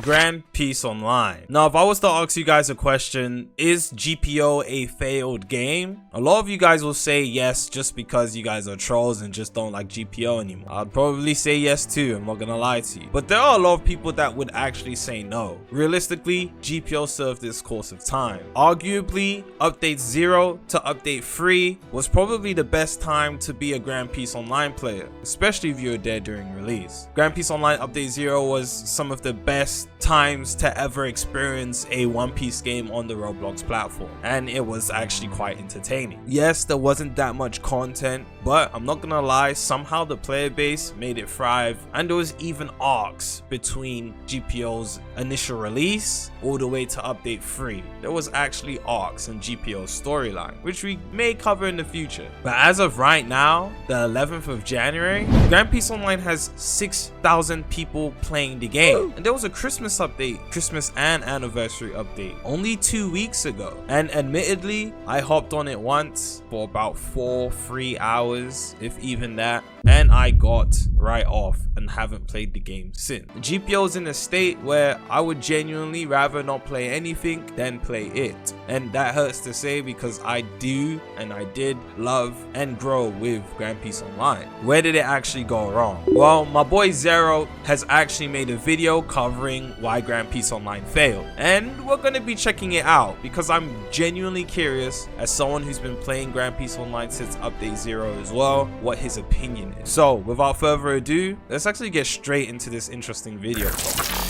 Grand Peace Online. Now, if I was to ask you guys a question, is GPO a failed game? A lot of you guys will say yes just because you guys are trolls and just don't like GPO anymore. I'd probably say yes too, I'm not gonna lie to you. But there are a lot of people that would actually say no. Realistically, GPO served its course of time. Arguably, update 0 to update 3 was probably the best time to be a Grand Peace Online player, especially if you were there during release. Grand Peace Online update 0 was some of the best times to ever experience a One Piece game on the Roblox platform, and it was actually quite entertaining. Yes, there wasn't that much content, but I'm not gonna lie, somehow the player base made it thrive, and there was even arcs between GPO's initial release all the way to update 3. There was actually arcs in GPO's storyline, which we may cover in the future. But as of right now, the 11th of January, Grand Peace Online has 6,000 people playing the game, and there was a Christmas update, Christmas and anniversary update, only 2 weeks ago. And admittedly, I hopped on it once for about 3 hours, if even that, and I got right off and haven't played the game since. GPO's in a state where I would genuinely rather not play anything than play it, and that hurts to say because I do and I did love and grow with Grand Peace Online. Where did it actually go wrong? Well, my boy Zero has actually made a video covering why Grand Peace Online failed, and we're gonna be checking it out because I'm genuinely curious, as someone who's been playing Grand Peace Online since update 0 as well, what his opinion is. So without further ado, let's actually get straight into this interesting video.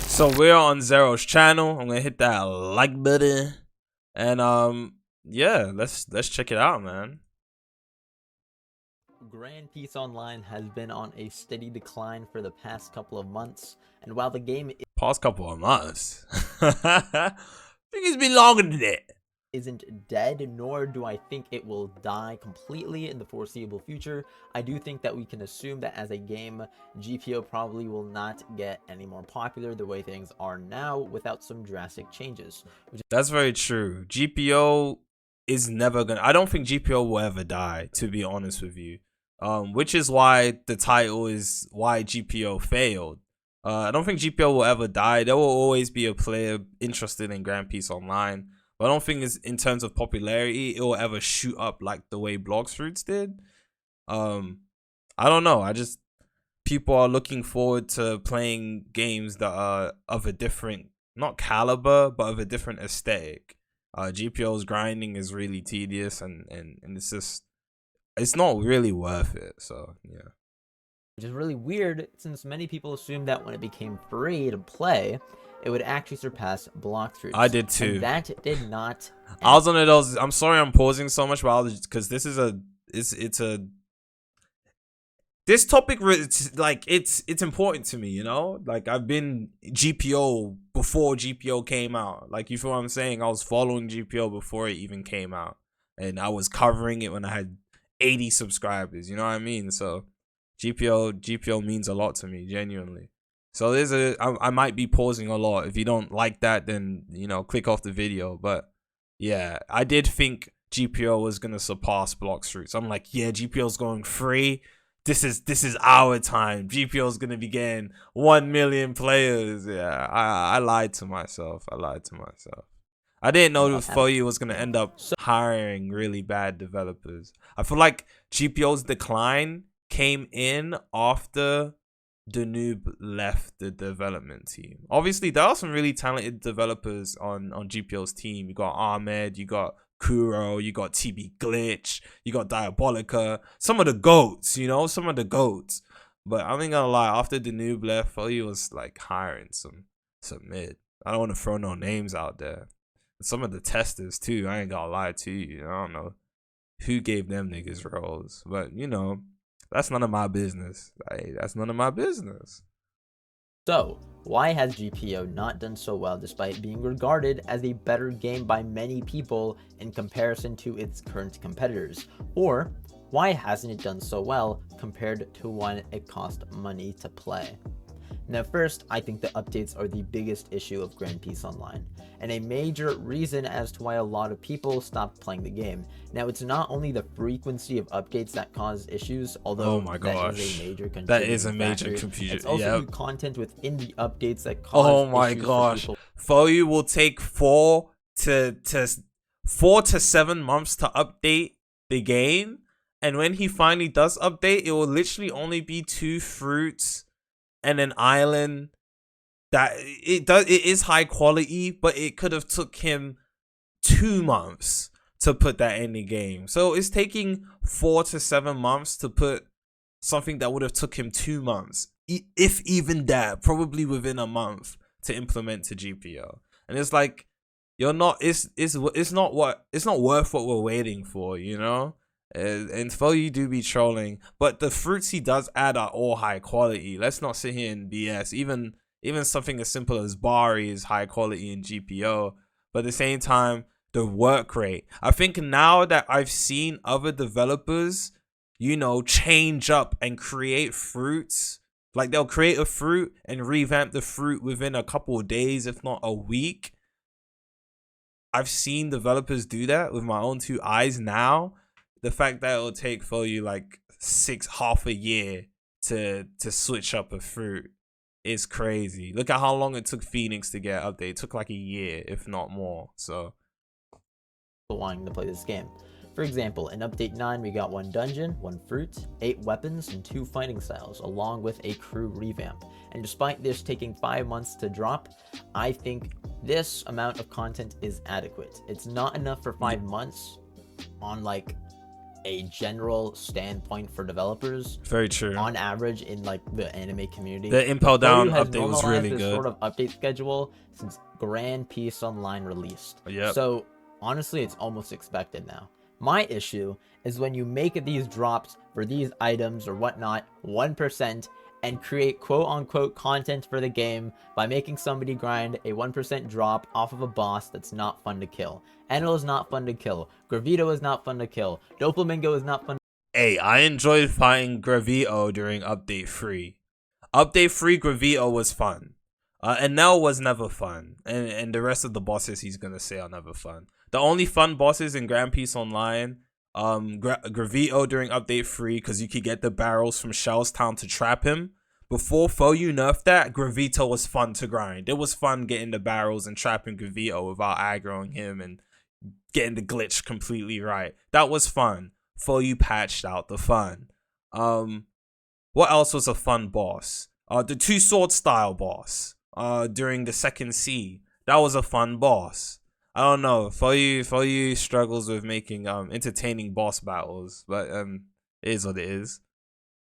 So we're on Zero's channel. I'm gonna hit that like button, and yeah, let's check it out, man. Grand Peace Online has been on a steady decline for the past couple of months, and while the game Past couple of months, I think it's been longer than that. Isn't dead, nor do I think it will die completely in the foreseeable future, I do think that we can assume that as a game, GPO probably will not get any more popular the way things are now without some drastic changes. That's very true. GPO is never gonna, I don't think GPO will ever die, to be honest with you. Which is why the title is why GPO failed. I don't think GPO will ever die. There will always be a player interested in Grand Peace Online, but I don't think it's, in terms of popularity, it will ever shoot up like the way Bloxfruits did. I don't know. People are looking forward to playing games that are of a different, not caliber, but of a different aesthetic. GPO's grinding is really tedious, and it's just, it's not really worth it. So yeah, which is really weird since many people assumed that when it became free to play, it would actually surpass Bloxfruits. I did too. And that did not. I was one of those. I'm sorry I'm pausing so much, but because this is this topic, like it's important to me, you know. Like I've been GPO before GPO came out. Like, you feel what I'm saying? I was following GPO before it even came out, and I was covering it when I had 80 subscribers. You know what I mean? So GPO means a lot to me, genuinely. So I might be pausing a lot. If you don't like that, then, you know, click off the video. But yeah, I did think GPO was gonna surpass Bloxfruits. I'm like, yeah, GPO's going free. This is our time. GPO's gonna be getting 1 million players. Yeah, I lied to myself. I didn't know that FOU was gonna end up hiring really bad developers. I feel like GPO's decline came in after Danube left the development team. Obviously, there are some really talented developers on GPO's team. You got Ahmed, you got Kuro, you got TB Glitch, you got Diabolica. Some of the goats, you know, some of the goats. But I'm not gonna lie, after Danube left, FOU was like hiring some mid. I don't want to throw no names out there. Some of the testers too. I ain't gonna lie to you. I don't know who gave them niggas roles, but you know, that's none of my business. That's none of my business. So, why has GPO not done so well despite being regarded as a better game by many people in comparison to its current competitors? Or, why hasn't it done so well compared to when it cost money to play? Now first, I think the updates are the biggest issue of Grand Peace Online, and a major reason as to why a lot of people stopped playing the game. Now it's not only the frequency of updates that cause issues, although Oh my gosh, that is a major that is a major factor. confusion. It's also Yep. the content within the updates that cause Oh my issues for gosh, people. FOU will take 4 to 7 months to update the game, and when he finally does update, it will literally only be 2 fruits and an island. That it is high quality, but it could have took him 2 months to put that in the game. So it's taking 4 to 7 months to put something that would have took him 2 months, if even that, probably within a month, to implement to GPO. And it's like, you're not, it's not worth what we're waiting for, you know? And FOU do be trolling, but the fruits he does add are all high quality. Let's not sit here and BS. Even something as simple as Bari is high quality in GPO, but at the same time, the work rate. I think now that I've seen other developers, you know, change up and create fruits, like they'll create a fruit and revamp the fruit within a couple of days, if not a week. I've seen developers do that with my own 2 eyes now. The fact that it'll take FOU like half a year to switch up a fruit is crazy. Look at how long it took Phoenix to get updated. It took like a year, if not more. So wanting to play this game. For example, in Update 9, we got 1 dungeon, 1 fruit, 8 weapons, and 2 fighting styles, along with a crew revamp. And despite this taking 5 months to drop, I think this amount of content is adequate. It's not enough for 5 months on like a general standpoint for developers. very true. On average, in like the anime community, The Impel Down has update was really this good. sort of update schedule since Grand Peace Online released. Yep. So honestly, it's almost expected now. My issue is when you make these drops for these items or whatnot 1% and create quote-unquote content for the game by making somebody grind a 1% drop off of a boss that's not fun to kill. Enel is not fun to kill. Gravito is not fun to kill. Doflamingo is not fun. Hey, I enjoyed fighting Gravito during Update 3. Update 3 Gravito was fun. Enel was never fun. And the rest of the bosses he's gonna say are never fun. The only fun bosses in Grand Peace Online, Gravito during Update 3, because you could get the barrels from Shell's Town to trap him. Before FOU nerfed that, Gravito was fun to grind. It was fun getting the barrels and trapping Gravito without aggroing him and getting the glitch completely right. That was fun. FOU patched out the fun. What else was a fun boss? The 2 sword style boss during the second C. That was a fun boss. I don't know. FOU struggles with making entertaining boss battles, but it is what it is.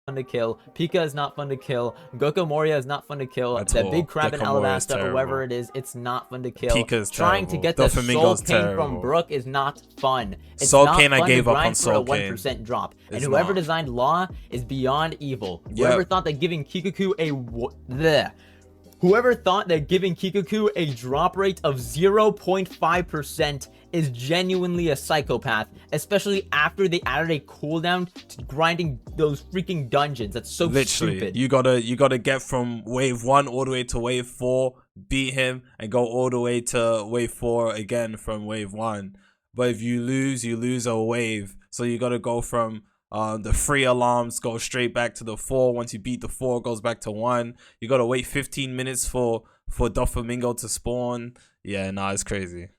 Fun to kill. Pika is not fun to kill. Goku Moria is not fun to kill. At That all. big crab in Goku Moria is Alabasta or terrible. whoever it is, it's not fun to kill. Pika's Trying to terrible. get the Soul Doflamingo's Cane terrible. from Brook is not fun. It's Soul not Cane, I fun gave to up on grind for Soul a Cane. 1% drop. And It's whoever not. designed Law is beyond evil. Yep. Whoever thought that giving Kikuku Whoever thought that giving Kikuku a drop rate of 0.5% is genuinely a psychopath, especially after they added a cooldown to grinding those freaking dungeons. That's so Literally, stupid. you gotta get from wave 1 all the way to wave 4, beat him, and go all the way to wave 4 again from wave 1. But if you lose a wave. So you gotta go from the 3 alarms, go straight back to the 4. Once you beat the 4, it goes back to 1. You gotta wait 15 minutes for Doflamingo to spawn. Yeah, nah, it's crazy.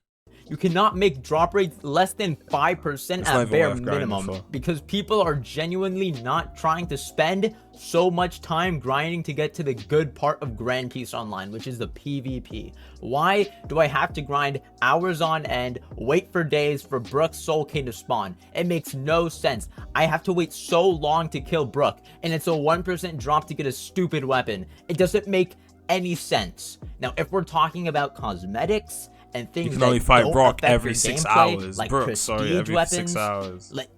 You cannot make drop rates less than 5% It's not at even bare worth grinding minimum for. because people are genuinely not trying to spend so much time grinding to get to the good part of Grand Peace Online, which is the PvP. Why do I have to grind hours on end, wait for days for Brook's Soul Cane to spawn? It makes no sense. I have to wait so long to kill Brook, and it's a 1% drop to get a stupid weapon. It doesn't make any sense. Now, if we're talking about cosmetics and things You can that only fight don't Brock affect every your 6 gameplay, hours. like Brooke, sorry, prestige every weapons, 6 hours. like,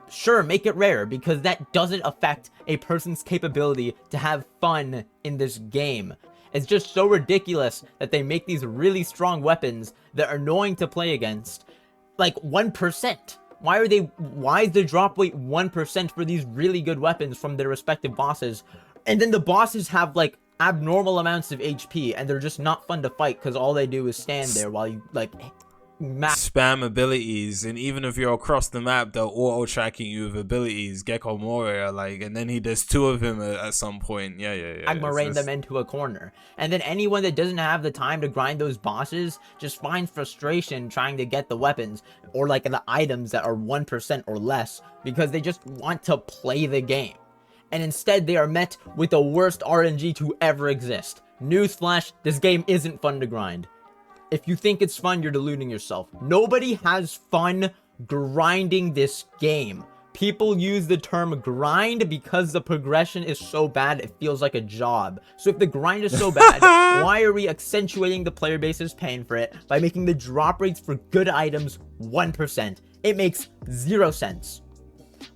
sure, make it rare because that doesn't affect a person's capability to have fun in this game. It's just so ridiculous that they make these really strong weapons that are annoying to play against like 1%. Why is the drop rate 1% for these really good weapons from their respective bosses? And then the bosses have like abnormal amounts of HP, and they're just not fun to fight because all they do is stand there while you like spam abilities, and even if you're across the map, they're auto tracking you with abilities. Gecko Moria, like, and then there's two of him at some point. Yeah. Agmarain them into a corner, and then anyone that doesn't have the time to grind those bosses just finds frustration trying to get the weapons or like the items that are 1% or less because they just want to play the game, and instead they are met with the worst RNG to ever exist. Newsflash: this game isn't fun to grind. If you think it's fun, you're deluding yourself. Nobody has fun grinding this game. People use the term grind because the progression is so bad it feels like a job. So if the grind is so bad, why are we accentuating the player base's pain for it by making the drop rates for good items 1%? It makes 0 sense.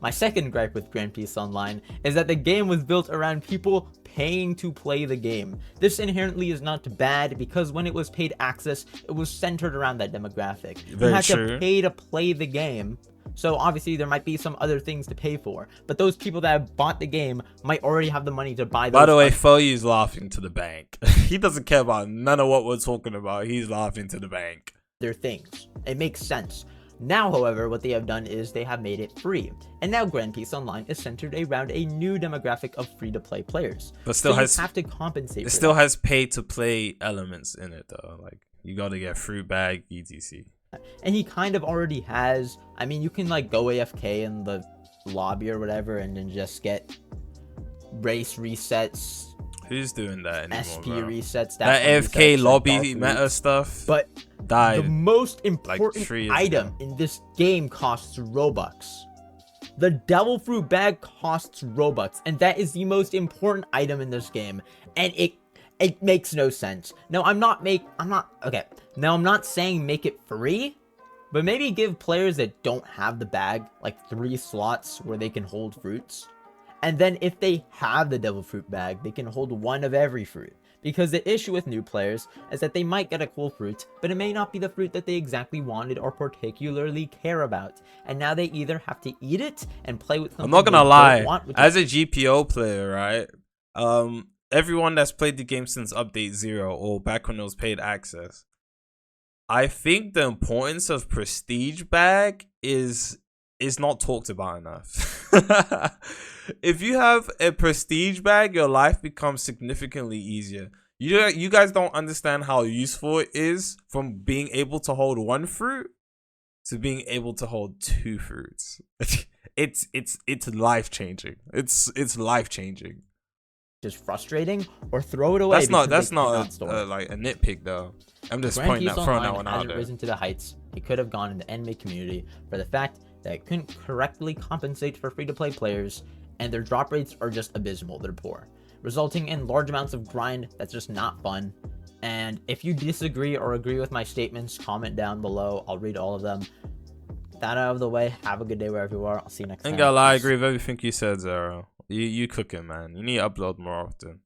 My second gripe with Grand Peace Online is that the game was built around people paying to play the game. This inherently is not bad because when it was paid access, it was centered around that demographic. You had to pay to play the game, so obviously there might be some other things to pay for, but those people that have bought the game might already have the money to buy those. By the way, Foyu's laughing to the bank. He doesn't care about none of what we're talking about. He's laughing to the bank. Their things. It makes sense. Now, however, what they have done is they have made it free, and now Grand Peace Online is centered around a new demographic of free-to-play players. But still, so you have to compensate. It still has pay-to-play elements in it, though. Like, you gotta get fruit bag, etc. And he kind of already has. I mean, you can like go AFK in the lobby or whatever, and then just get race resets. Who's doing that anymore, SP bro? resets. That AFK lobby meta stuff. But died. The most important like item in this game costs Robux. The Devil Fruit Bag costs Robux, and that is the most important item in this game. And it makes no sense. No, I'm not saying make it free, but maybe give players that don't have the bag like 3 slots where they can hold fruits. And then if they have the Devil Fruit Bag, they can hold 1 of every fruit. Because the issue with new players is that they might get a cool fruit, but it may not be the fruit that they exactly wanted or particularly care about. And now they either have to eat it and play with something. I'm not gonna lie, as a GPO player, right? Everyone that's played the game since Update 0 or back when it was paid access, I think the importance of Prestige Bag is not talked about enough. If you have a Prestige Bag, your life becomes significantly easier. You guys don't understand how useful it is from being able to hold 1 fruit to being able to hold 2 fruits. It's life changing. It's life changing. Just frustrating, or throw it away. That's not like a nitpick though. I'm just throwing that one out there. Risen to the heights. It could have gone in the anime community for the fact that it couldn't correctly compensate for free-to-play players, and their drop rates are just abysmal. They're poor, resulting in large amounts of grind that's just not fun. And if you disagree or agree with my statements, comment down below. I'll read all of them. That out of the way, have a good day wherever you are. I'll see you next time. I agree with everything you said, Zero. You cooking, man. You need to upload more often.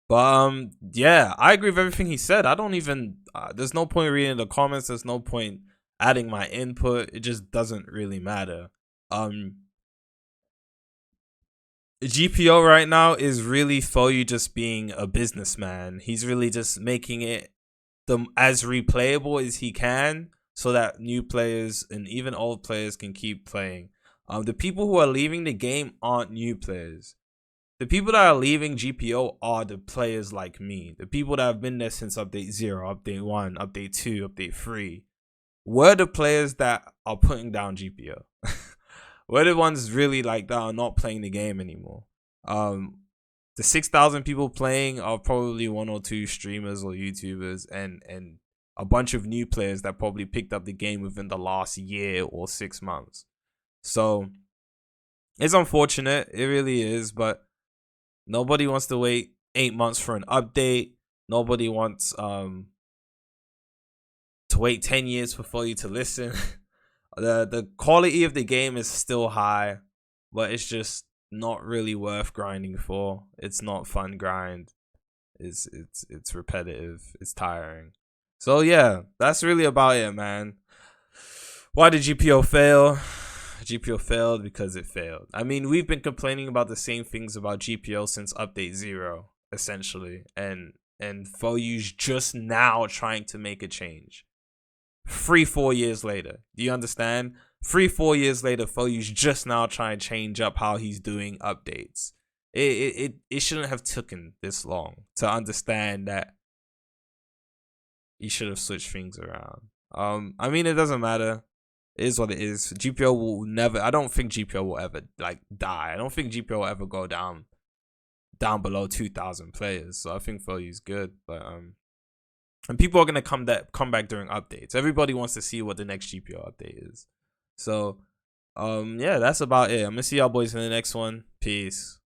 But yeah, I agree with everything he said. I don't even there's no point reading the comments. There's no point adding my input. It just doesn't really matter. GPO right now is really Foyu just being a businessman. He's really just making it as replayable as he can so that new players and even old players can keep playing. The people who are leaving the game aren't new players. The people that are leaving GPO are the players like me. The people that have been there since Update 0, Update 1, Update 2, Update 3. We're the players that are putting down GPO. We're the ones really like that are not playing the game anymore. The 6,000 people playing are probably 1 or 2 streamers or YouTubers and a bunch of new players that probably picked up the game within the last year or 6 months. So it's unfortunate, it really is, but nobody wants to wait 8 months for an update. Nobody wants to wait 10 years for you to listen. The quality of the game is still high, but it's just not really worth grinding for. It's not fun grind. It's repetitive. It's tiring. So yeah, that's really about it, man. Why did GPO fail? GPO failed because it failed. I mean, we've been complaining about the same things about GPO since Update 0. essentially, and Foyu's just now trying to make a change. 3-4 years later, do you understand? 3-4 years later, Foyu's just now trying to change up how he's doing updates. It shouldn't have taken this long to understand that he should have switched things around. I mean, it doesn't matter. It is what it is. GPO will never. I don't think GPO will ever like die. I don't think GPO will ever go down below 2,000 players. So I think Foyu's good, but and people are gonna come back during updates. Everybody wants to see what the next GPO update is. So yeah, that's about it. I'm gonna see y'all boys in the next one. Peace.